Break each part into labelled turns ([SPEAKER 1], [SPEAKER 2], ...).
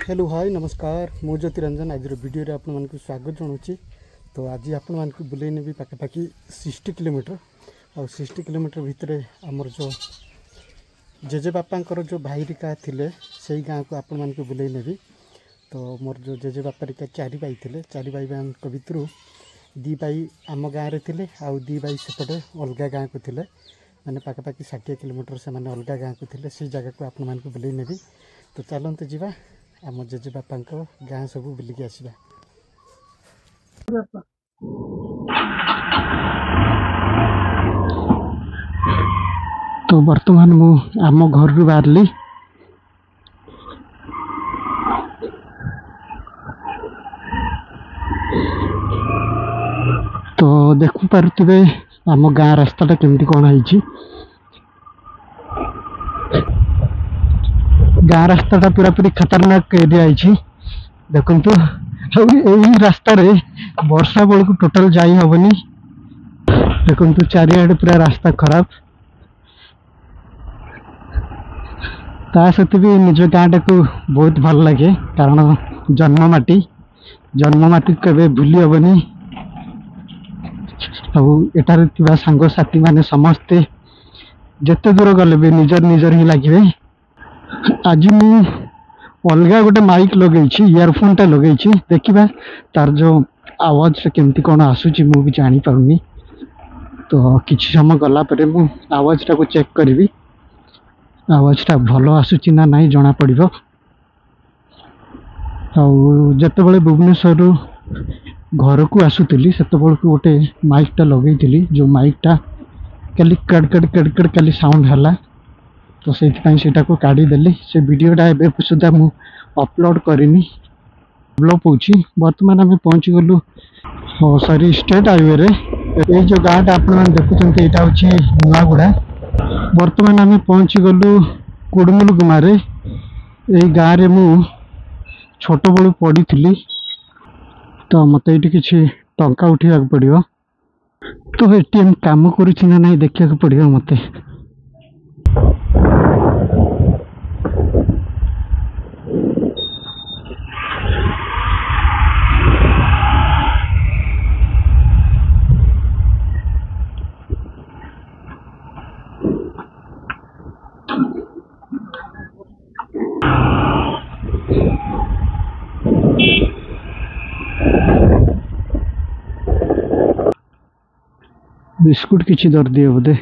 [SPEAKER 1] Hello hi नमस्कार मु ज्योति रंजन आज वीडियो रे आपण मानक स्वागत जनाऊँगी। तो आज आपण मानक बुले नेबी पाखापाखि 60 किलोमीटर और 60 किलोमीटर भितर आमर जो जेजे बापांकर जो भाईरिका थिले से गाँव को आपण मानक बुले नेबी। तो मोर जो जेजे बापारिका 4 भाई थिले 4 भाई भितर 2 भाई आम गाँव रे थिले आउ 2 भाई सेपटे अलग गाँव को थिले माने पाखापाखि 60 किलोमीटर से माने अलग गाँव को थिले से जगह को आपण मानक बुले नेबी। तो चलते जीवा आम जेजे बापा गाँ सब बुलिक आसवा। तो वर्तमान मु आम घर रू बाहरली तो देखु पारुथिबे आम गाँ रास्ताटा केमती कौन है। गाँ रास्ताटा पूरा पूरी खतरनाक एरिया है देखु। यही रास्ता रे वर्षा बेल को टोटाल जाई हबनी देखु चारिआडे पूरा रास्ता खराब। ता सहित भी निज गाँटा को बहुत भल लगे कारण जन्ममाटी केबे भूली हबनी। एटार थिबा सांग साथी माने समस्ते जेते दूर गले भी निजर ही लगे। आज मु अलग गोटे माइक लगे इयरफोन टा लगे देखा तार जो आवाज केमती कौन आसूची मु भी जानी पारुनी। तो किछि समय गला परे मु आवाज टा को चेक करी आवाज टा भल आसूची ना नहीं जना पड़िबो। जते बेले भुवनेश्वर घर को आसुली से गोटे माइक टा लगे जो माइक टा खाली कड़ कड़ कड़ कड़ खाली साउंड है। तो से को काढ़ीदेली से वीडियोटा ए सुधा मु अपलोड करनी ब्लॉग पूछी। बर्तमान आम पहुँची गलु सॉरी स्टेट हाईवे रे। ये जो गाँटा आप देखुं यहाँ हूँ नुआगुड़ा। बर्तमान आम पहुँची गलु कुड़मुल गुमारे। यही गाँव रे मु छोट बलू पड़ी थी तो मत ये किसी टंका उठा पड़ो। तो एटीएम काम करुँच ना नहीं देखा पड़ो मत। बिस्कुट किसी दर दिए बोधे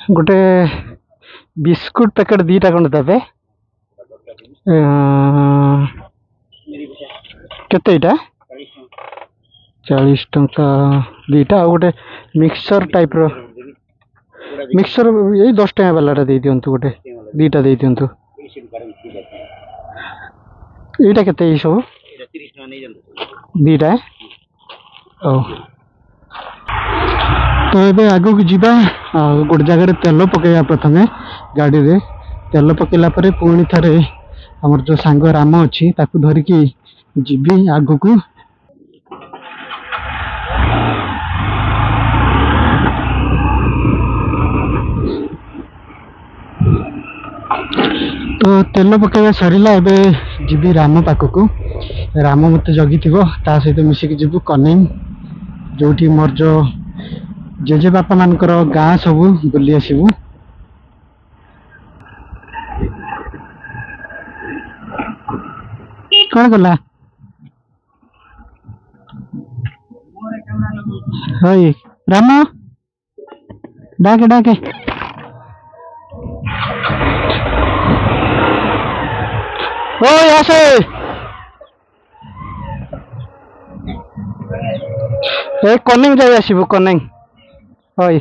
[SPEAKER 1] गोटे बिस्कुट पैकेट 2टा खंड देवे केते इटा 40 टंका 2टा। गोटे मिक्सचर टाइप रो मिक्सचर यही 10 टंका वाला दे दियंतु गोटे 2टा दे दियंतु। एटा केते सब 30 टंका नै जंतु 2टा। ओ तो ये आगो को जीवा गोटे जगह तेल पकेगा प्रथमे गाड़ी रे तेल पकेला परे पुणी थारे हमर जो सांग राम अच्छी ताकू धरिकी जीवी आगो को। तो तेल पकेगा सरीला एबे जीवी राम पाखक को। राम मत जगी ता सहित मिसिक जीवु कनेम जोठी मोर जो जेजे बापा मानकर गाँ सब बुली आसबू। कौन गला हई राम डाके डाके ओ आसे ए कनिंग जाई आसबू कनिंग हई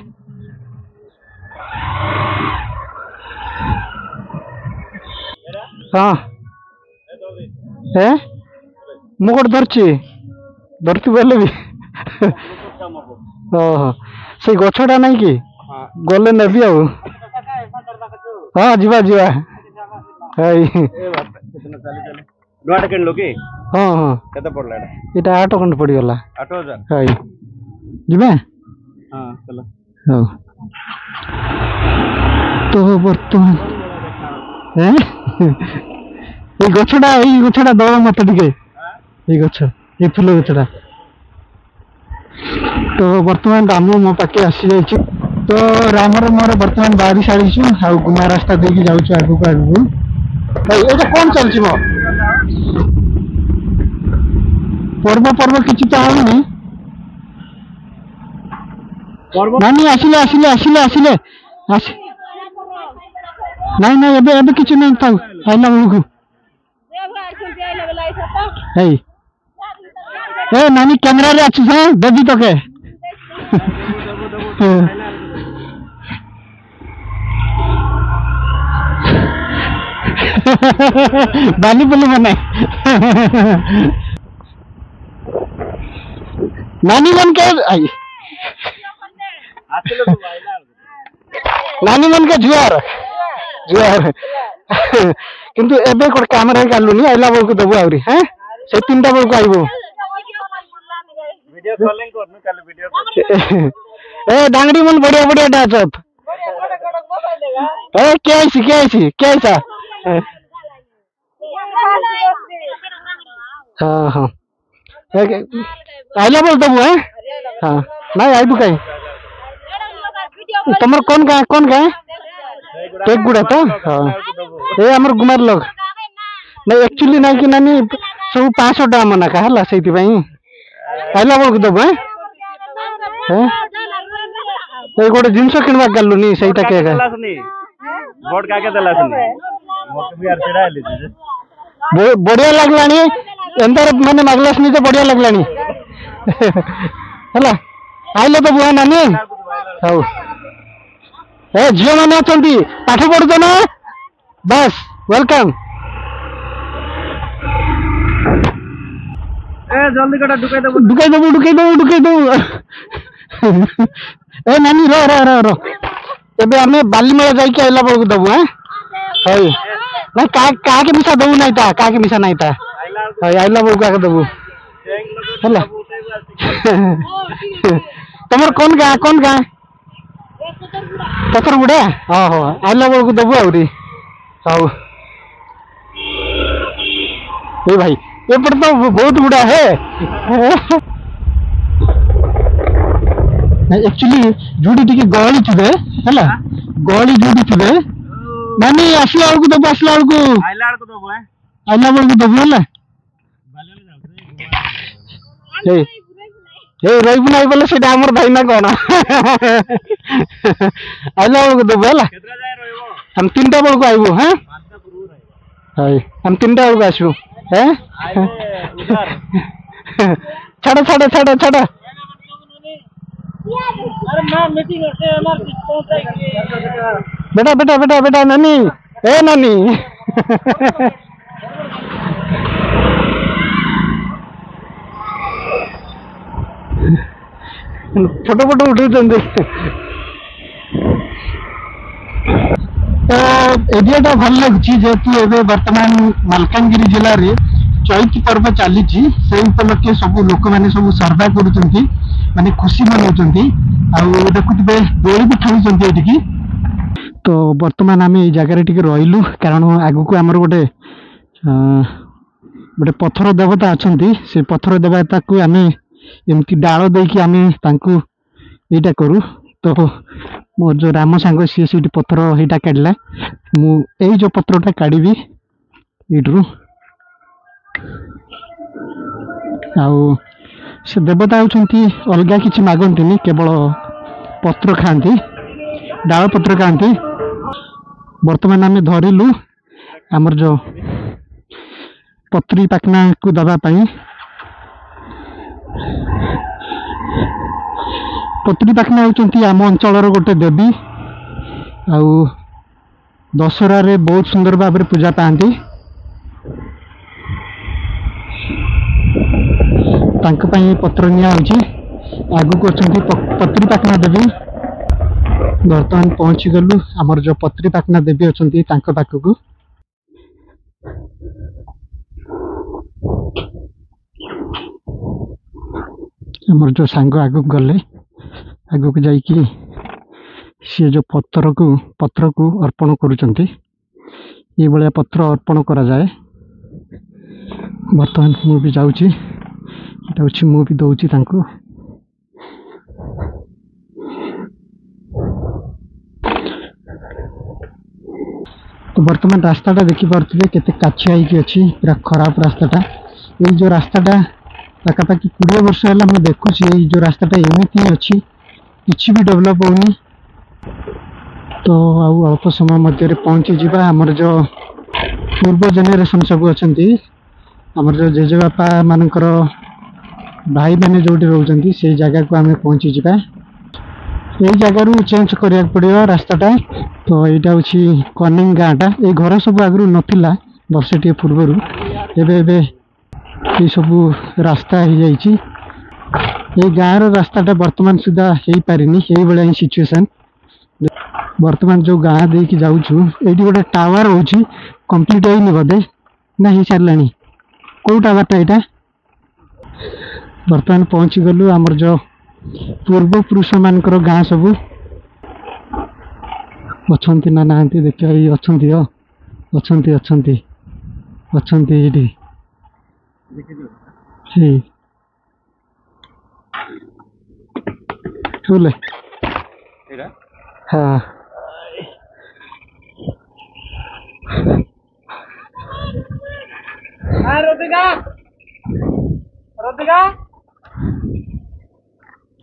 [SPEAKER 1] हाँ ए मु गोटे धरती बोले भी ओहो से गछटा नहीं कि गले नेबी आ हाँ जीवा जीवा हाँ हाँ केते पड़ला एटा 8 खंड पड़ी गला 8000 हाय जीवा हाँ चलो हाँ। तो बर्तमान এই ଗଛଟା ଦବ ମତେ ଟିକେ ଏଇ ଗଛ ଏଇ ଫୁଲ ଗଛଟା। ତ ବର୍ତ୍ତମାନ ରାମ ମୋ ପାଖେ ଆସିଯାଇଛି। ତ ରାମର ମୋର ବର୍ତ୍ତମାନ ବାହାରି ସାରିଛୁ ଆଉ ଗୁମା ରାସ୍ତା ଦେଇକି ଯାଉଛୁ ଆଗକୁ ଆଗକୁ। ଭାଇ ଏଇଟା କଣ ଚାଲିଛି ମୋ ପର୍ବ କିଛି ତ ହଉନି। ନାନୀ ଆସିଲେ ନାଇଁ ଏବେ କିଛି ନାହିଁ ଥାଉ ଆଇଲା ବେଳକୁ। ହେଇ ଏ ନାନୀ କ୍ୟାମେରାରେ ଅଛି ହଁ ଦେବି ତକେ। ବାଲି ବୋଲି ମାନେ नानी मन के नानी मन के जुआर किंतु एबे कोड कैमरा कालुनी आइला बेलको दबु आउरी हैं से तीनटा बेलको आइबो वीडियो कॉलिंग करनु काले वीडियो ए डांगड़ी मन बढ़िया डाचत ए के आइसी हां आइला बोल दबु हैं हां नहीं आइबु काई तमर कौन गाय टेक गुड़ा तो हां ए हमर गुमार लोग नहीं एक्चुअली नहीं कि नानी सब 500 टका मना का हला सेति पई आइला बोल को दबु हैं ए गोटे जिंस किनबा गल्लुनी सेटा के दलासनी बोर्ड काके दलासनी मोके भी आर चढ़ा ले बढ़िया लागलानी अंदर माने मागलासनी तो बढ़िया लागलानी हला आइले तो बुआ नानी हौ ए जियो माने अछंती पाठ पढु ना बस वेलकम ए जल्दी कटा ढुकाई दबु ए नानी रो एबे हमें बालीमेला जाई के आइला बळको दबु हैं हई ना का के मिसा दबु नहीं ता का के मिसा नहीं ता हई आइला बळको का दबु हला तमर कौन गा पत्थर गुड़ा हां आइला बळको दबु आउरी हाउ ए भाई ये पर तो बहुत बुढ़ा है एक्चुअली जुड़ी टिके गहली थिबे हला गहली जुड़ी थिबे नानी आसला बेलको दबु आइला बेलको दबु हला ए रही नहीं बोले से हमर भाई ना कोना आइला बेलको दबु हला हम 3टा बेलको आइबो हैं हाय हम 3टा बेलको आसबो हैं छाड़ अरे ना मीटिंग से हमार बेटा नानी ए नानी फोटो उठे एरिया भल लगी जेहेतु एवं बर्तमान मालकानगिरी जिले में चैत पर्व चली उपलक्षे सब लोक मैंने सब सर्वे करुँच माने खुशी मनाउछन्ती देखुवे दोली भी खेलुँच तो बर्तमान आम ये जगार टिके रहिलु कारण आगु को आमर गोटे गोटे पत्थर देवता अच्छा से पत्थर देवता को आम एमती डाल देकी आम यहाँ करूँ तो मोर जो राम सांग सी पत्थर यहाँ काढ़ला मुझे जो पत्थरटा काढ़ी यू आउ से देवता होती अलग किसी मागंती केवल पत्र खाती डाल पत्र खाती बर्तमान आम धरिलु आमर जो पत्री पाखना को दवापाई पत्री पाखना होती आम अंचल गोटे देवी आउ दशहरा रे बहुत सुंदर भाव में पूजा पाती पत्र निया आगु को पत्री पाखना देवी बर्तमान पहुंची गलु आमर जो पत्री पाखना देवी अच्छा पाखक आमर जो सांग आगु गले आगु को जाइकी सी जो पत्र को अर्पण करुचंती ये भलिया पत्र अर्पण करा जाए बर्तमान मु भी जाऊँ मु भी दौची तांको तो बर्तमान रास्ताटा देखिपे केते काछिया अच्छी पूरा खराब रास्ताटा ये जो रास्ताटा पाखापाखि 20 वर्ष है मैं देखुची ये जो रास्ताटा एमती अच्छी किसी भी डेवलप होनी तो आउ अल्प समय मध्य पहुँची जावा आमर जो पूर्व जेनेरेशन सब अच्छा आमर जो जेजेबापा मानकर भाई मैंने जो रोचंती से जगह को आम पहुँची जावा यही जगार चेंज करा पड़ो रास्ताटा तो यहाँ हूँ कनिंग गाँटा ये घर सब आगु नाला वर्षे टे पूर्वर एवं ये सब रास्ता हो जाइए ये गाँव रास्ताटा बर्तमान सुधा हो पारिनी यही भाई सिचुएशन बर्तमान जो गाँ दे कि जाऊँ ये गोटे टावर हो कंप्लीट होनी बोधे ना हो सारा कौ टावरटा यहाँ बर्तमान पहुँची गलु आमर जो पूर्व पुरुष मानकर गाँ सब अच्छा ना ना देखिए ये अच्छा हाँ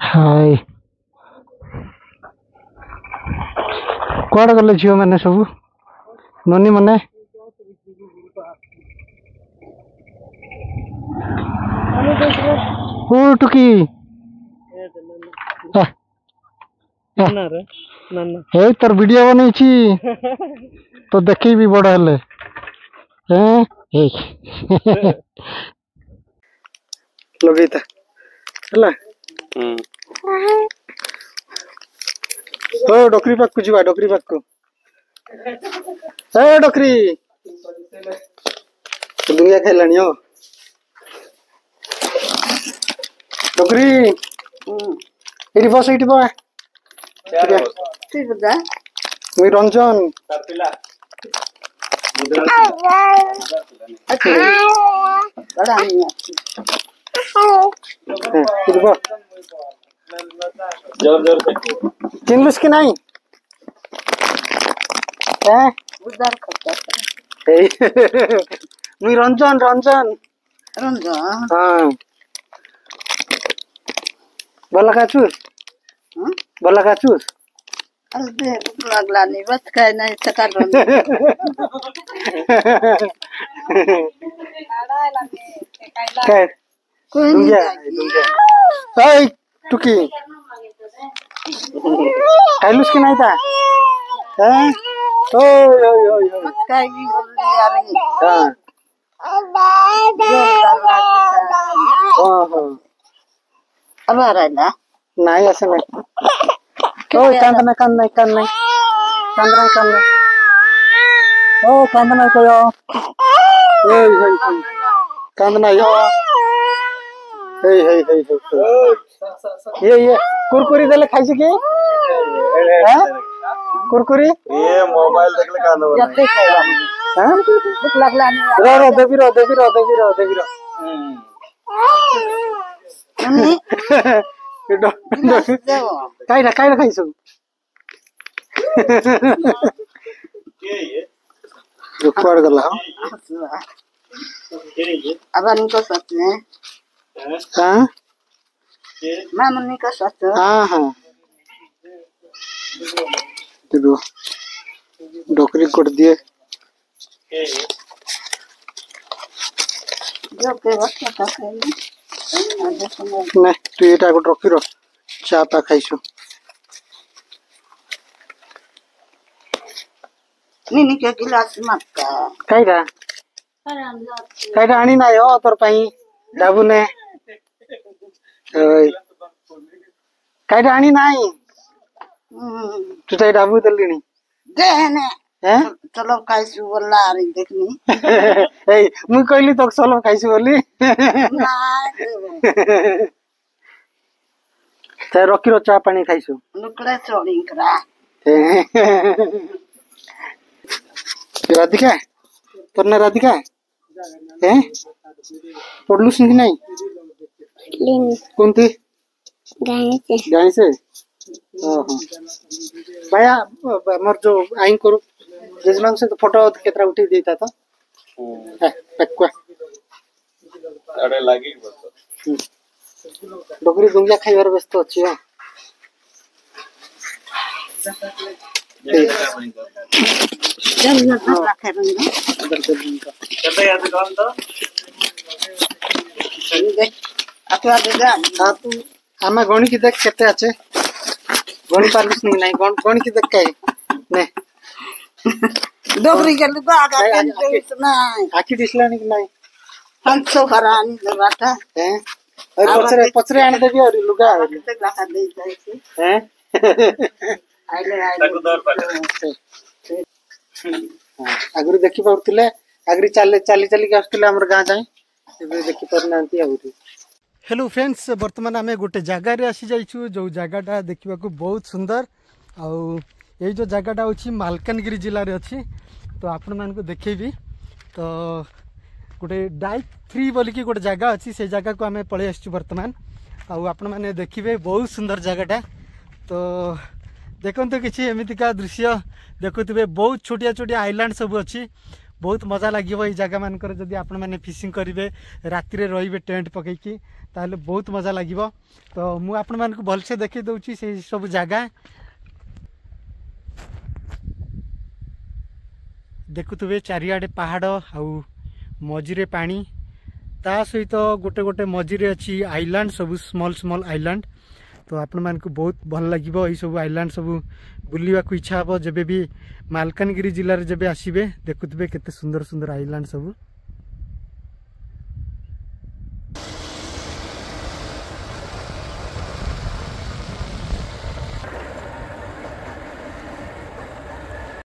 [SPEAKER 1] हाय कौड़ गले झील मैंने सब ननी मैंने ओ टुकी हे तोर वीडियो बनी तो देखी भी बड़ हेले लगेता है ओ डोकरी पाक को जीवा डोकरी पाक को ए डोकरी दुनिया खेलानी हो डोकरी एटी बस मुई रंजन चिन्हलुस कि नहीं मुई रंजन रंजन हाँ बोला खाचुस बोला खाचुस
[SPEAKER 2] लागला नहीं बस काय नहीं सकाळ
[SPEAKER 1] काय दुंग्या हाय टुकी खाइलुस कि नहीं था हैं ओ
[SPEAKER 2] काय की बोल रही यार
[SPEAKER 1] हां हां
[SPEAKER 2] अब आ रहा ना
[SPEAKER 1] नहीं ऐसे नहीं ओ कांदना ओ कांदना कोयो ए कांदना यो ये कुरकुरी देले खाइछ के हैं कुरकुरी
[SPEAKER 3] ये मोबाइल देखले कांदो
[SPEAKER 2] जल्दी खाइला
[SPEAKER 1] हैं
[SPEAKER 2] भूख लागला नहीं
[SPEAKER 1] रो देवी रो
[SPEAKER 2] मम्मी
[SPEAKER 1] काइला खाइछ
[SPEAKER 3] के ये
[SPEAKER 1] जो कोड गला
[SPEAKER 2] अब इनको सच ने
[SPEAKER 1] हां
[SPEAKER 2] मैं मम्मी का सच
[SPEAKER 1] हां तो डोकरी कोड दिए
[SPEAKER 3] के ये
[SPEAKER 2] जो के वक्त का खाइला
[SPEAKER 1] नहीं तू ये टाइप रखी रो चा पा खाइछु
[SPEAKER 2] नहीं के गिलास मत का
[SPEAKER 1] काइरा आनी ना हो तोर पाई डाबू ने ओय काइरा आनी नाही तू ताई डाबू दली नहीं
[SPEAKER 2] दे ने
[SPEAKER 1] हैं
[SPEAKER 2] चलो खाइसु बोला रे देखनी
[SPEAKER 1] ए मुई कहली तो चलो खाइछु बोली
[SPEAKER 2] ना
[SPEAKER 1] ते रखी रो चा पानी खाइछु
[SPEAKER 2] नुकड़े छोड़ी करा
[SPEAKER 1] राधिका तोर ना राधिका हैं पढ़लु कि नहीं कौन थी गाय से भैया मोर जो आई करू जजमान से तो फोटो केतरा उठी देता तो पक्का
[SPEAKER 3] अरे लागी
[SPEAKER 1] डोगरी दुंगिया खाइबार व्यस्त अच्छी हो आम गणी की देख केते अच्छे गणी पार्लिस नहीं गणी की देख कहे ने
[SPEAKER 2] डोगरी के लुगा
[SPEAKER 1] आखी दिसलानी कि नहीं
[SPEAKER 2] 500 हरानी बाटा
[SPEAKER 1] हैं और पचरे पचरे आने देबी और लुगा हैं
[SPEAKER 3] ताको दर पाटे
[SPEAKER 1] आगुरी देखि पाउतिले आगुरी चाली चाली के आसुतिले हमर गां जाई एबे देखि परनांती आगुरी हेलो फ्रेंड्स वर्तमान आम गोटे जगार आसी जाइछु जो जगहटा देखा बहुत सुंदर आउ ये जो जगहटा हूँ मालकानगिरी जिले में अच्छी तो आपण मानक देखेबी तो गोटे डाइक 3 बोलिकी गोटे जगह अच्छी से जगह को आम पलि आसचु वर्तमान आउ आपण मैंने देखिए बहुत सुंदर जगहटा तो देखो किसी एमतीका दृश्य देखुवे बहुत छोटिया छोटिया आइलैंड सब अच्छी बहुत मजा लगे ये जगह मानकर जदि आपण मैंने फिशिंग करेंगे राति रे टेंट पकईकी ताहले बहुत मजा लगे तो मुझे आपण मानक भलसे देखी दूची से सब जगह देखुवे चारिआडे पहाड़ आउ मझिरे पानी ता सहित गोटे गोटे मझिरे अच्छी आइलैंड सब स्मॉल स्मॉल आइलैंड तो आपण मानक बहुत भल लगे यही सब आइलैंड सब बुलवा इच्छा हे जब भी मालकानगिरी जिले में जब आसबे देखुवे केते सुंदर सुंदर आइलैंड सब।